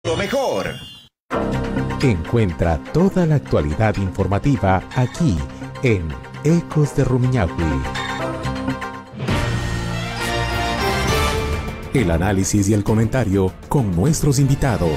Lo mejor. Encuentra toda la actualidad informativa aquí en Ecos de Rumiñahui. El análisis y el comentario con nuestros invitados.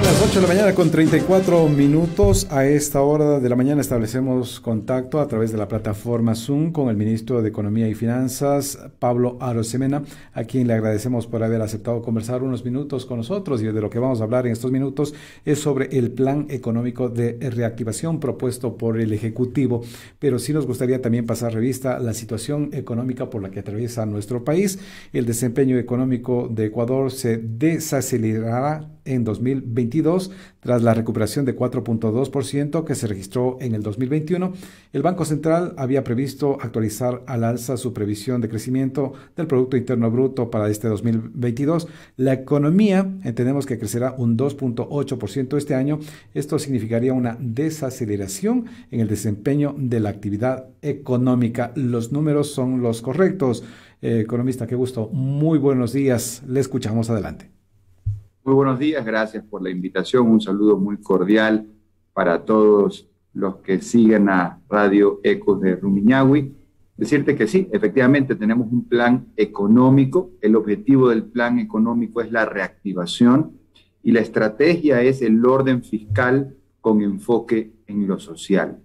Las 8 de la mañana con 34 minutos. A esta hora de la mañana establecemos contacto a través de la plataforma Zoom con el ministro de Economía y Finanzas, Pablo Arosemena, a quien le agradecemos por haber aceptado conversar unos minutos con nosotros. Y de lo que vamos a hablar en estos minutos es sobre el plan económico de reactivación propuesto por el Ejecutivo. Pero sí nos gustaría también pasar revista a la situación económica por la que atraviesa nuestro país. El desempeño económico de Ecuador se desacelerará en 2022 tras la recuperación de 4.2% que se registró en el 2021. El Banco Central había previsto actualizar al alza su previsión de crecimiento del Producto Interno Bruto para este 2022. La economía entendemos que crecerá un 2.8% este año. Esto significaría una desaceleración en el desempeño de la actividad económica. Los números son los correctos. Economista, qué gusto. Muy buenos días. Le escuchamos. Adelante. Muy buenos días, gracias por la invitación. Un saludo muy cordial para todos los que siguen a Radio Ecos de Rumiñahui. Decirte que sí, efectivamente tenemos un plan económico. El objetivo del plan económico es la reactivación y la estrategia es el orden fiscal con enfoque en lo social.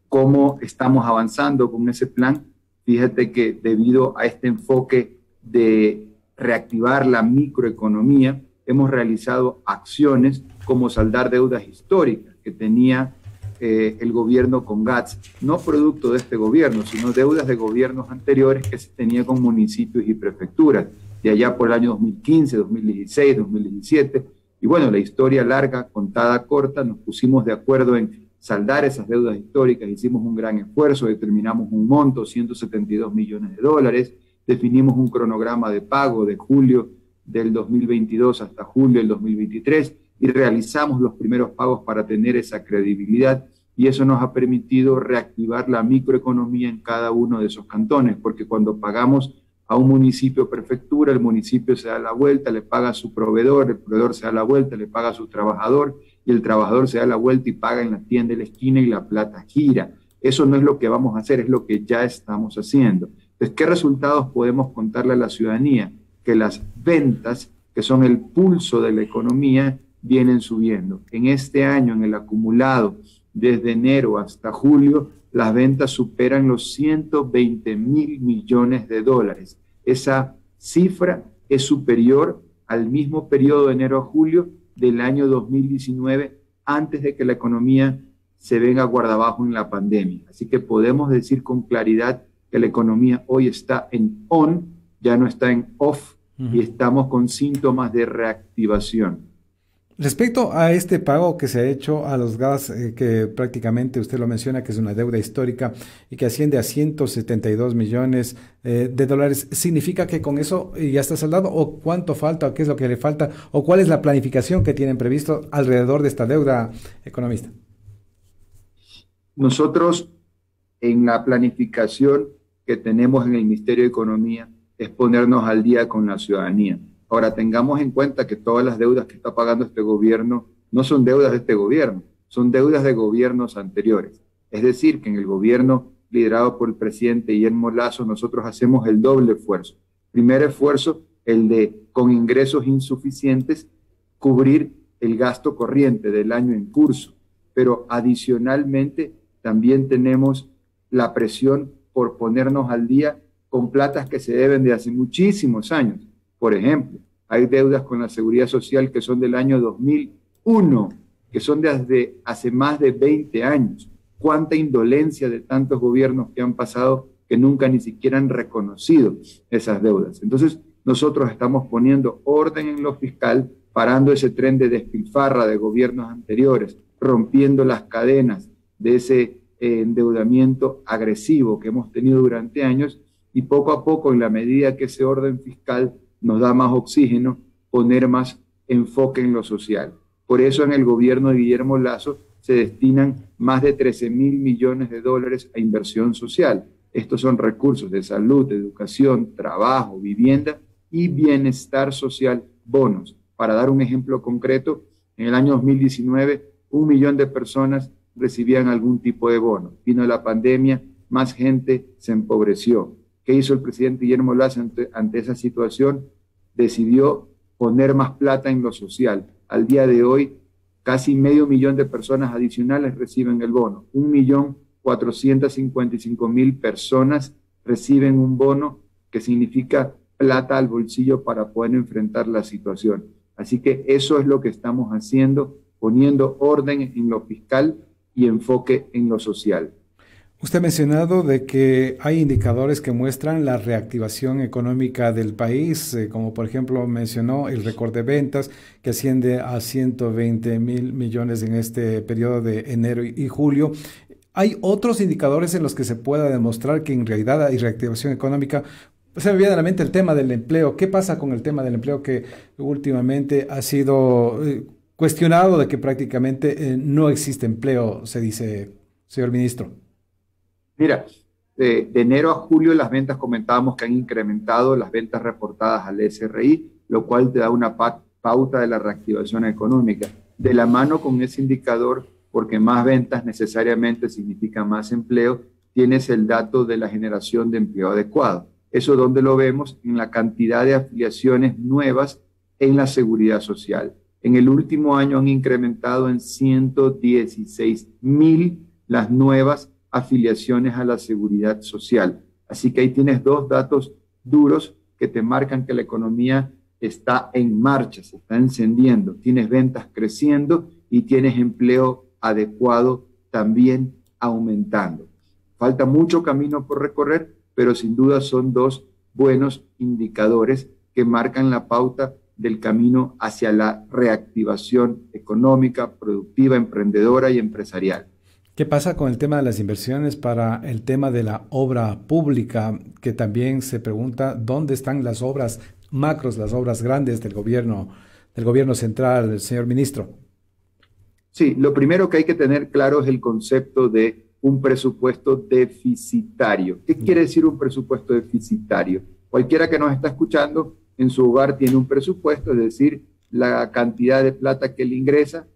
¿Cómo estamos avanzando con ese plan? Fíjate que debido a este enfoque de reactivar la microeconomía, hemos realizado acciones como saldar deudas históricas que tenía el gobierno con GATS, no producto de este gobierno, sino deudas de gobiernos anteriores que se tenía con municipios y prefecturas, de allá por el año 2015, 2016, 2017. Y bueno, la historia larga, contada corta, nos pusimos de acuerdo en saldar esas deudas históricas, hicimos un gran esfuerzo, determinamos un monto, 172 millones de dólares, definimos un cronograma de pago de julio del 2022 hasta julio del 2023 y realizamos los primeros pagos para tener esa credibilidad, y eso nos ha permitido reactivar la microeconomía en cada uno de esos cantones, porque cuando pagamos a un municipio o prefectura, el municipio se da la vuelta, le paga a su proveedor, el proveedor se da la vuelta, le paga a su trabajador y el trabajador se da la vuelta y paga en la tienda de la esquina y la plata gira. Eso no es lo que vamos a hacer, es lo que ya estamos haciendo. Entonces, ¿qué resultados podemos contarle a la ciudadanía? Que las ventas, que son el pulso de la economía, vienen subiendo. En este año, en el acumulado, desde enero hasta julio, las ventas superan los 120.000 millones de dólares. Esa cifra es superior al mismo periodo de enero a julio del año 2019, antes de que la economía se venga guardabajo en la pandemia. Así que podemos decir con claridad que la economía hoy está en on, ya no está en off, y estamos con síntomas de reactivación. Respecto a este pago que se ha hecho a los gas, que prácticamente usted lo menciona, que es una deuda histórica y que asciende a 172 millones de dólares, ¿significa que con eso ya está saldado? ¿O cuánto falta? ¿O qué es lo que le falta? ¿O cuál es la planificación que tienen previsto alrededor de esta deuda, economista? Nosotros, en la planificación que tenemos en el Ministerio de Economía, es ponernos al día con la ciudadanía. Ahora, tengamos en cuenta que todas las deudas que está pagando este gobierno no son deudas de este gobierno, son deudas de gobiernos anteriores. Es decir, que en el gobierno liderado por el presidente Guillermo Lasso, nosotros hacemos el doble esfuerzo. Primer esfuerzo, el de, con ingresos insuficientes, cubrir el gasto corriente del año en curso. Pero adicionalmente, también tenemos la presión por ponernos al día con platas que se deben de hace muchísimos años. Por ejemplo, hay deudas con la Seguridad Social que son del año 2001, que son desde hace más de 20 años. Cuánta indolencia de tantos gobiernos que han pasado que nunca ni siquiera han reconocido esas deudas. Entonces, nosotros estamos poniendo orden en lo fiscal, parando ese tren de despilfarra de gobiernos anteriores, rompiendo las cadenas de ese endeudamiento agresivo que hemos tenido durante años, y poco a poco, en la medida que ese orden fiscal nos da más oxígeno, poner más enfoque en lo social. Por eso en el gobierno de Guillermo Lasso se destinan más de 13.000 millones de dólares a inversión social. Estos son recursos de salud, educación, trabajo, vivienda y bienestar social bonos. Para dar un ejemplo concreto, en el año 2019, 1 millón de personas recibían algún tipo de bono. Vino la pandemia, más gente se empobreció. ¿Qué hizo el presidente Guillermo Lasso ante esa situación? Decidió poner más plata en lo social. Al día de hoy, casi 500.000 de personas adicionales reciben el bono. 1.455.000 personas reciben un bono que significa plata al bolsillo para poder enfrentar la situación. Así que eso es lo que estamos haciendo, poniendo orden en lo fiscal y enfoque en lo social. Usted ha mencionado de que hay indicadores que muestran la reactivación económica del país, como por ejemplo mencionó el récord de ventas que asciende a 120.000 millones en este periodo de enero y julio. ¿Hay otros indicadores en los que se pueda demostrar que en realidad hay reactivación económica? Se me viene a la mente el tema del empleo. ¿Qué pasa con el tema del empleo que últimamente ha sido cuestionado de que prácticamente no existe empleo, se dice, señor ministro? Mira, de enero a julio las ventas comentábamos que han incrementado las ventas reportadas al SRI, lo cual te da una pauta de la reactivación económica. De la mano con ese indicador, porque más ventas necesariamente significa más empleo, tienes el dato de la generación de empleo adecuado. Eso donde lo vemos en la cantidad de afiliaciones nuevas en la seguridad social. En el último año han incrementado en 116.000 las nuevas afiliaciones a la seguridad social. Así que ahí tienes dos datos duros que te marcan que la economía está en marcha, se está encendiendo. Tienes ventas creciendo y tienes empleo adecuado también aumentando. Falta mucho camino por recorrer, pero sin duda son dos buenos indicadores que marcan la pauta del camino hacia la reactivación económica, productiva, emprendedora y empresarial. ¿Qué pasa con el tema de las inversiones para el tema de la obra pública? Que también se pregunta dónde están las obras macros, las obras grandes del gobierno central, del señor ministro. Sí, lo primero que hay que tener claro es el concepto de un presupuesto deficitario. ¿Qué quiere decir un presupuesto deficitario? Cualquiera que nos está escuchando en su hogar tiene un presupuesto, es decir, la cantidad de plata que le ingresa,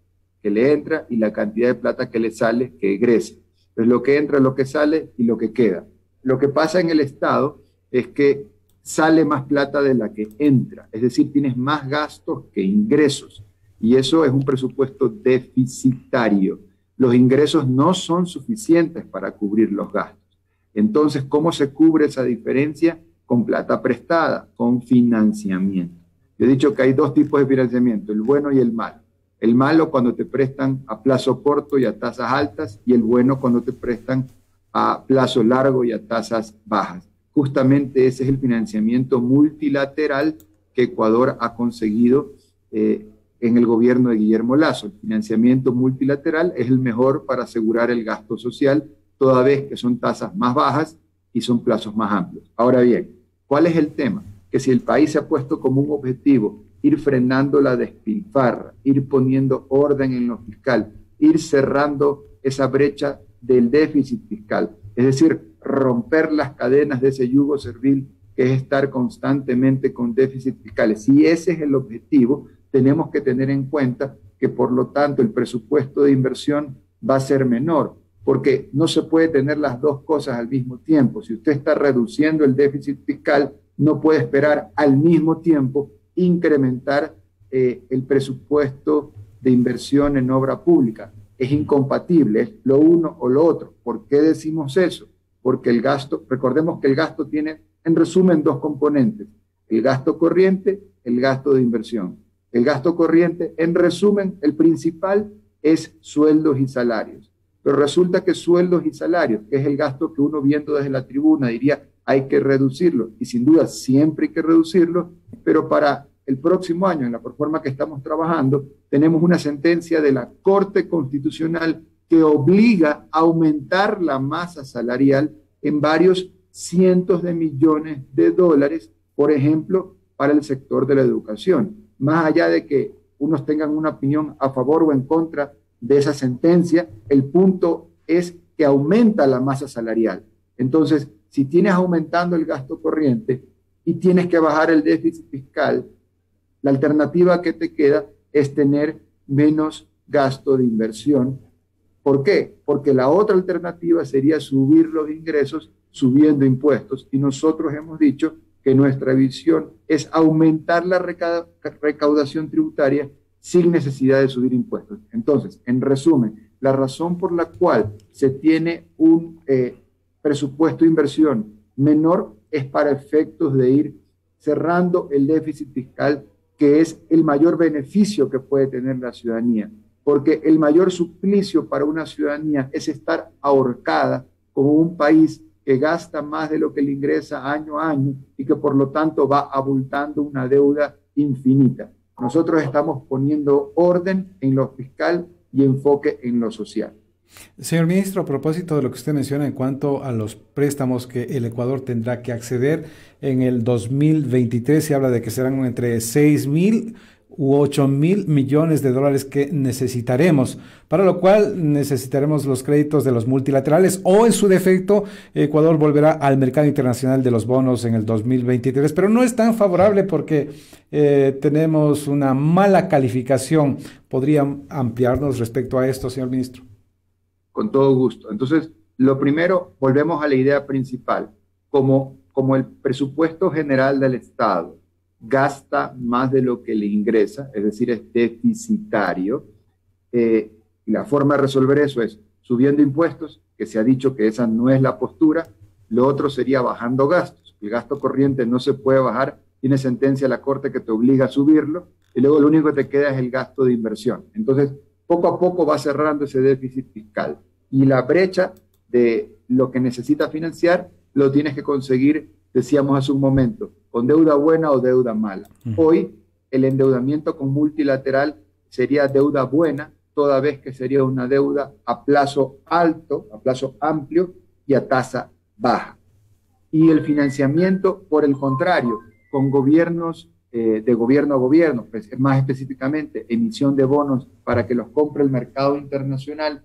que le entra, y la cantidad de plata que le sale, que egresa. Entonces, lo que entra, lo que sale y lo que queda. Lo que pasa en el Estado es que sale más plata de la que entra, es decir, tienes más gastos que ingresos, y eso es un presupuesto deficitario. Los ingresos no son suficientes para cubrir los gastos. Entonces, ¿cómo se cubre esa diferencia? Con plata prestada, con financiamiento. Yo he dicho que hay dos tipos de financiamiento, el bueno y el malo. El malo cuando te prestan a plazo corto y a tasas altas, y el bueno cuando te prestan a plazo largo y a tasas bajas. Justamente ese es el financiamiento multilateral que Ecuador ha conseguido en el gobierno de Guillermo Lasso. El financiamiento multilateral es el mejor para asegurar el gasto social, toda vez que son tasas más bajas y son plazos más amplios. Ahora bien, ¿cuál es el tema? Que si el país se ha puesto como un objetivo ir frenando la despilfarra, ir poniendo orden en lo fiscal, ir cerrando esa brecha del déficit fiscal, es decir, romper las cadenas de ese yugo servil que es estar constantemente con déficit fiscales. Si ese es el objetivo, tenemos que tener en cuenta que por lo tanto el presupuesto de inversión va a ser menor, porque no se puede tener las dos cosas al mismo tiempo. Si usted está reduciendo el déficit fiscal, no puede esperar al mismo tiempo incrementar el presupuesto de inversión en obra pública. Es incompatible, es lo uno o lo otro. ¿Por qué decimos eso? Porque el gasto, recordemos que el gasto tiene, en resumen, dos componentes: el gasto corriente, el gasto de inversión. El gasto corriente, en resumen, el principal es sueldos y salarios. Pero resulta que sueldos y salarios, que es el gasto que uno viendo desde la tribuna diría hay que reducirlo, y sin duda siempre hay que reducirlo, pero para el próximo año, en la forma que estamos trabajando, tenemos una sentencia de la Corte Constitucional que obliga a aumentar la masa salarial en varios cientos de millones de dólares, por ejemplo, para el sector de la educación. Más allá de que unos tengan una opinión a favor o en contra de esa sentencia, el punto es que aumenta la masa salarial. Entonces, si tienes aumentando el gasto corriente y tienes que bajar el déficit fiscal, La alternativa que te queda es tener menos gasto de inversión. ¿Por qué? Porque la otra alternativa sería subir los ingresos subiendo impuestos, y nosotros hemos dicho que nuestra visión es aumentar la recaudación tributaria sin necesidad de subir impuestos. Entonces, en resumen, la razón por la cual se tiene un presupuesto de inversión menor es para efectos de ir cerrando el déficit fiscal, que es el mayor beneficio que puede tener la ciudadanía, porque el mayor suplicio para una ciudadanía es estar ahorcada como un país que gasta más de lo que le ingresa año a año y que por lo tanto va abultando una deuda infinita. Nosotros estamos poniendo orden en lo fiscal y enfoque en lo social. Señor ministro, a propósito de lo que usted menciona en cuanto a los préstamos que el Ecuador tendrá que acceder en el 2023, se habla de que serán entre 6.000 u 8.000 millones de dólares que necesitaremos, para lo cual necesitaremos los créditos de los multilaterales, o en su defecto Ecuador volverá al mercado internacional de los bonos en el 2023, pero no es tan favorable porque tenemos una mala calificación. ¿Podría ampliarnos respecto a esto, señor ministro? Con todo gusto. Entonces, lo primero, volvemos a la idea principal. Como el presupuesto general del Estado gasta más de lo que le ingresa, es decir, es deficitario, la forma de resolver eso es subiendo impuestos, que se ha dicho que esa no es la postura. Lo otro sería bajando gastos. El gasto corriente no se puede bajar, tiene sentencia de la Corte que te obliga a subirlo, y luego lo único que te queda es el gasto de inversión. Entonces, poco a poco va cerrando ese déficit fiscal, y la brecha de lo que necesita financiar lo tienes que conseguir, decíamos hace un momento, con deuda buena o deuda mala. Hoy el endeudamiento con multilateral sería deuda buena, toda vez que sería una deuda a plazo alto, a plazo amplio y a tasa baja. Y el financiamiento, por el contrario, con gobiernos de gobierno a gobierno, pues, más específicamente emisión de bonos para que los compre el mercado internacional,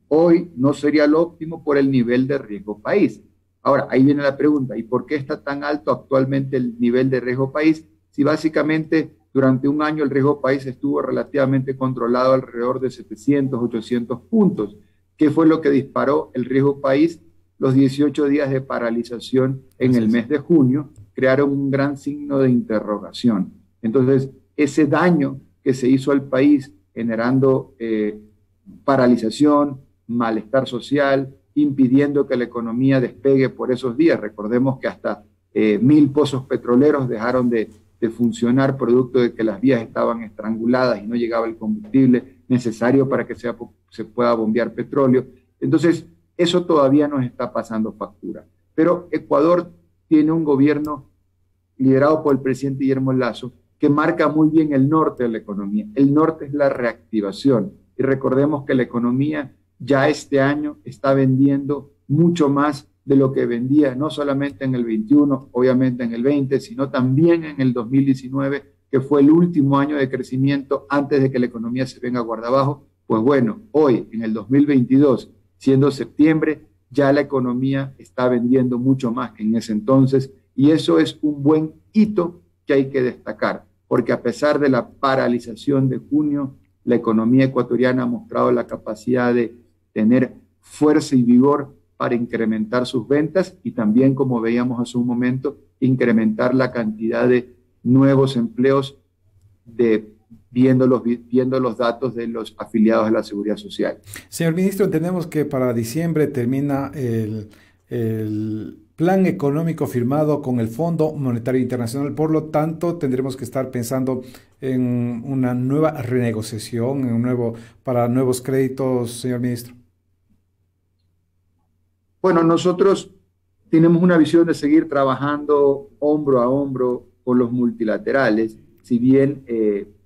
hoy no sería lo óptimo por el nivel de riesgo país. Ahora, ahí viene la pregunta, ¿y por qué está tan alto actualmente el nivel de riesgo país? Si básicamente durante un año el riesgo país estuvo relativamente controlado alrededor de 700, 800 puntos. ¿Qué fue lo que disparó el riesgo país? Los 18 días de paralización en el mes de junio crearon un gran signo de interrogación. Entonces, ese daño que se hizo al país generando paralización, malestar social, impidiendo que la economía despegue por esos días. Recordemos que hasta 1.000 pozos petroleros dejaron de funcionar producto de que las vías estaban estranguladas y no llegaba el combustible necesario para que se pueda bombear petróleo. Entonces, eso todavía nos está pasando factura. Pero Ecuador tiene un gobierno liderado por el presidente Guillermo Lasso que marca muy bien el norte de la economía. El norte es la reactivación. Y recordemos que la economía ya este año está vendiendo mucho más de lo que vendía, no solamente en el 21, obviamente en el 20, sino también en el 2019, que fue el último año de crecimiento antes de que la economía se venga guardabajo. Pues bueno, hoy, en el 2022, siendo septiembre, ya la economía está vendiendo mucho más que en ese entonces, y eso es un buen hito que hay que destacar, porque a pesar de la paralización de junio, la economía ecuatoriana ha mostrado la capacidad de tener fuerza y vigor para incrementar sus ventas y también, como veíamos hace un momento, incrementar la cantidad de nuevos empleos viendo los datos de los afiliados a la Seguridad Social. Señor ministro, entendemos que para diciembre termina el plan económico firmado con el Fondo Monetario Internacional, por lo tanto tendremos que estar pensando en una nueva renegociación, para nuevos créditos, señor ministro. Bueno, nosotros tenemos una visión de seguir trabajando hombro a hombro con los multilaterales, si bien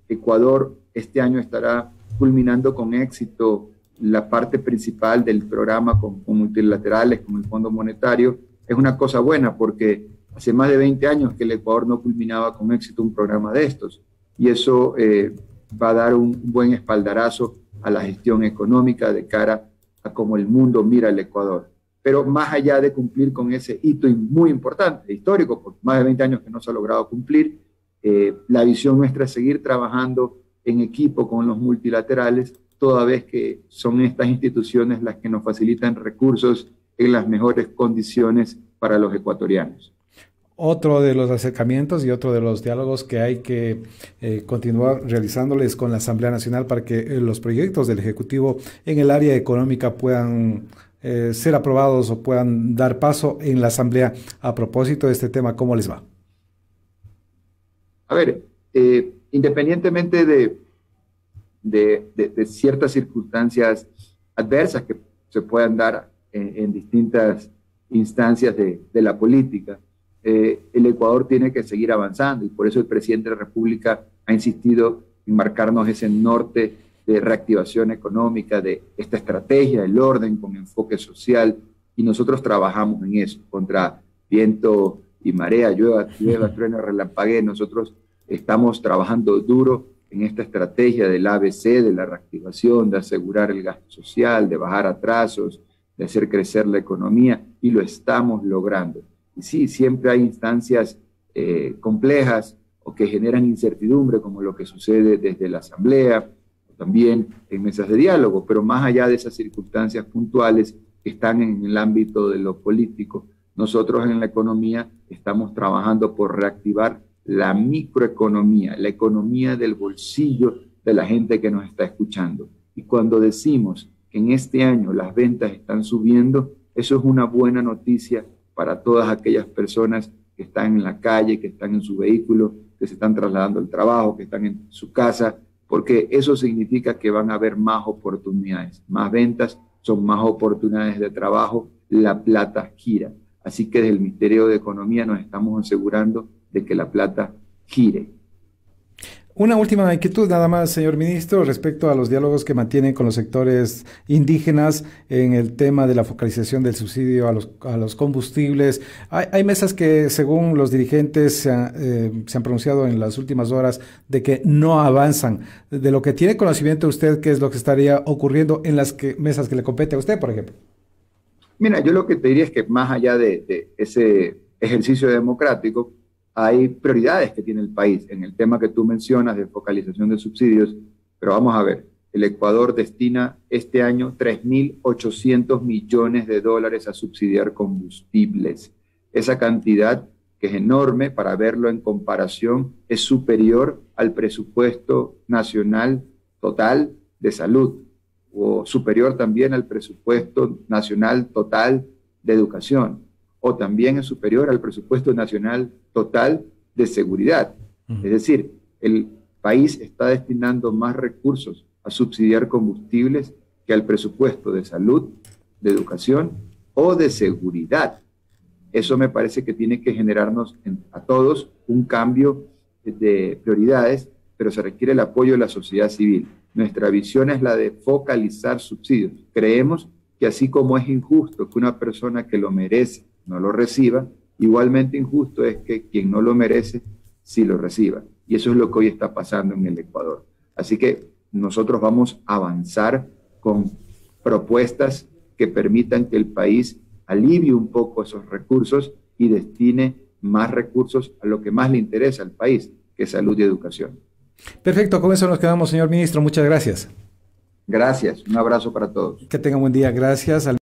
Ecuador este año estará culminando con éxito la parte principal del programa con multilaterales, con el Fondo Monetario. Es una cosa buena porque hace más de 20 años que el Ecuador no culminaba con éxito un programa de estos, y eso va a dar un buen espaldarazo a la gestión económica de cara a cómo el mundo mira al Ecuador. Pero más allá de cumplir con ese hito muy importante, histórico, por más de 20 años que no se ha logrado cumplir, La visión nuestra es seguir trabajando en equipo con los multilaterales, toda vez que son estas instituciones las que nos facilitan recursos en las mejores condiciones para los ecuatorianos. Otro de los acercamientos y otro de los diálogos que hay que continuar realizándoles con la Asamblea Nacional para que los proyectos del Ejecutivo en el área económica puedan ser aprobados o puedan dar paso en la Asamblea. A propósito de este tema, ¿cómo les va? A ver, independientemente de ciertas circunstancias adversas que se puedan dar en distintas instancias de la política, el Ecuador tiene que seguir avanzando y por eso el presidente de la República ha insistido en marcarnos ese norte de reactivación económica, de esta estrategia del orden con enfoque social, y nosotros trabajamos en eso, contra viento y marea, llueva, truena, relampaguee. Nosotros estamos trabajando duro en esta estrategia del ABC, de la reactivación, de asegurar el gasto social, de bajar atrasos, de hacer crecer la economía, y lo estamos logrando. Y sí, siempre hay instancias complejas o que generan incertidumbre, como lo que sucede desde la Asamblea, o también en mesas de diálogo, pero más allá de esas circunstancias puntuales que están en el ámbito de lo político, nosotros en la economía estamos trabajando por reactivar la microeconomía, la economía del bolsillo de la gente que nos está escuchando. Y cuando decimos que en este año las ventas están subiendo, eso es una buena noticia para todas aquellas personas que están en la calle, que están en su vehículo, que se están trasladando al trabajo, que están en su casa, porque eso significa que van a haber más oportunidades, más ventas, son más oportunidades de trabajo, la plata gira. Así que desde el Ministerio de Economía nos estamos asegurando de que la plata gire. Una última inquietud nada más, señor ministro, respecto a los diálogos que mantienen con los sectores indígenas en el tema de la focalización del subsidio a los combustibles. Hay mesas que, según los dirigentes, se han pronunciado en las últimas horas de que no avanzan. De lo que tiene conocimiento usted, ¿qué es lo que estaría ocurriendo en las mesas que le compete a usted, por ejemplo? Mira, yo lo que te diría es que más allá de ese ejercicio democrático, hay prioridades que tiene el país en el tema que tú mencionas de focalización de subsidios, pero vamos a ver, el Ecuador destina este año 3.800 millones de dólares a subsidiar combustibles. Esa cantidad, que es enorme para verlo en comparación, es superior al presupuesto nacional total de salud, o superior también al presupuesto nacional total de educación, o también es superior al presupuesto nacional total de seguridad. Es decir, el país está destinando más recursos a subsidiar combustibles que al presupuesto de salud, de educación o de seguridad. Eso me parece que tiene que generarnos a todos un cambio de prioridades, pero se requiere el apoyo de la sociedad civil. Nuestra visión es la de focalizar subsidios. Creemos que así como es injusto que una persona que lo merece no lo reciba, igualmente injusto es que quien no lo merece sí lo reciba. Y eso es lo que hoy está pasando en el Ecuador. Así que nosotros vamos a avanzar con propuestas que permitan que el país alivie un poco esos recursos y destine más recursos a lo que más le interesa al país, que es salud y educación. Perfecto, con eso nos quedamos, señor ministro. Muchas gracias. Gracias, un abrazo para todos. Que tengan buen día. Gracias.